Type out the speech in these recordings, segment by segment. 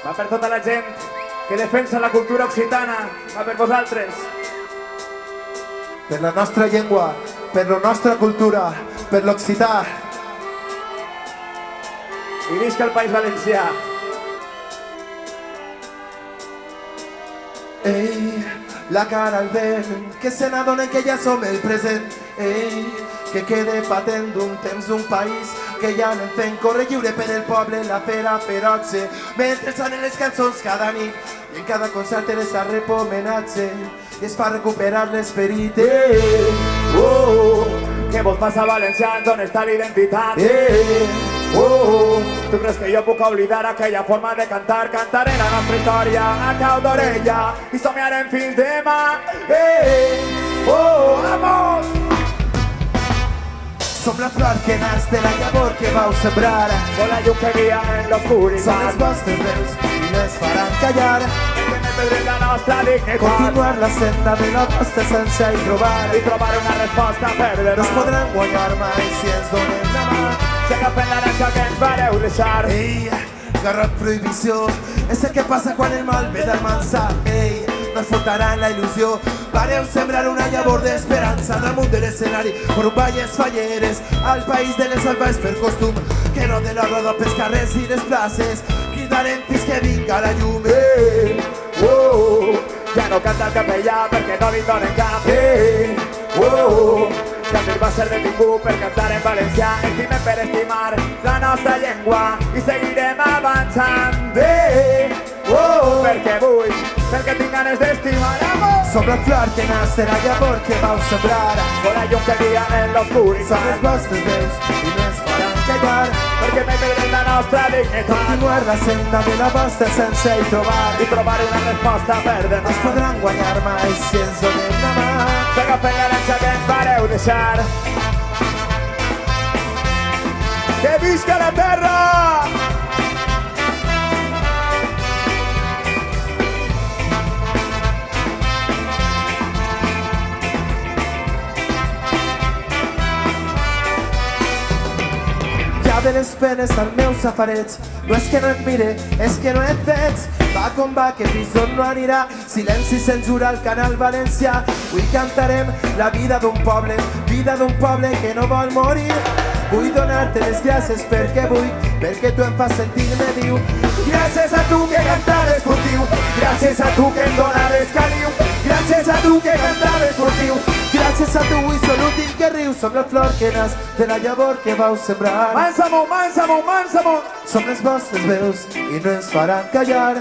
Va per tota la gent que defensa la cultura occitana. Va per vosaltres. Per la nostra llengua, per la nostra cultura, per l'occità. I visca el País Valencià. Ei, la cara al vent, que se n'adonen que ja som el present. Ei, que quede patent d'un temps d'un país que ja anem fent córrer lliure per el poble, la fera ferotge, mentre sonen les cançons cada nit i en cada concert eres a rep homenatge i es fa recuperar l'esperit. Què vols passar València? On està l'identitat? Tu creus que jo puc oblidar aquella forma de cantar? Cantaré la nostra història a cau d'orella i somiarem fins demà. Vamos! Som la flor que nas de la llavor que vau sembrar. Som la llum que guia en l'oscuritat. Som les vostres veus i no ens faran callar. Que me perdrem la nostra dignitat. Continuar la senda de la vostra essència i trobar una resposta per demà. No es podran guanyar mai si ens donem la mà. Si agafen l'herència que ens vareu deixar. Ei, garrot prohibició, és el que passa quan el mal ve del mansa. Ei, no es furtaran la il·lusió. Vareu sembrar una llavor d'esperança damunt de l'escenari, per un valles falleres, al país de les salvajes per costum, que no de la roda pels carrers i les places, cridarem fins que vinga la llum. Ja no canta el capellà perquè no li donen cap. També va ser detingut per cantar en valencià. Estimem per estimar la nostra llengua i seguirem avançant. Perquè vull, perquè tinc ganes d'estimar. Som la flor que nas de la llavor que vau sembrar. Som la llum que guia en l'oscuritat. Som les vostres veus i no ens faran callar. Perquè mai perdrem la nostra dignitat. Continuar la senda de la vostra essència i trobar una resposta per demà. No es podran guanyar mai si ens donem la mà. S'agafen l'herència que ens vareu deixar. Que visca la terra! De les penes al meu safareig, no és que no et mire, és que no et veig. Va com va, que pitjor no anirà. Silenci i censura al canal valencià. Avui cantarem la vida d'un poble que no vol morir. Vull donar-te les gràcies perquè tu em fas sentir-me viu. Gràcies a tu que cantaves furtiu, gràcies a tu que em donaves caliu, gràcies a tu que cantaves furtiu, gràcies a tu i som l'últim que riu. Som la flor que nas de la llavor que vau sembrar. Mans amunt, mans amunt, mans amunt. Som les vostres veus i no ens faran callar.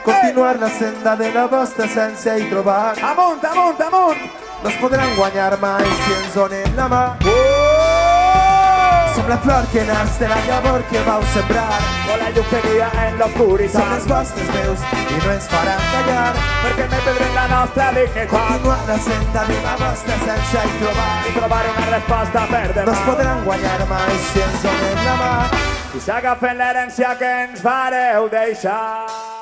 Continuar la senda de la vostra essència i trobar. Amunt, amunt, amunt. No es podran guanyar mai si ens donem la mà. Som la flor que nas de la llavor que vau sembrar. Som la llum que guia en l'oscuritat. Som les vostres veus i no ens faran callar. Perquè mai perdrem la nostra dignitat. Continuar la senda de la vostra essència i trobar una resposta per demà. No es podran guanyar mai si ens donem la mà. I s'agafen l'herència que ens vareu deixar.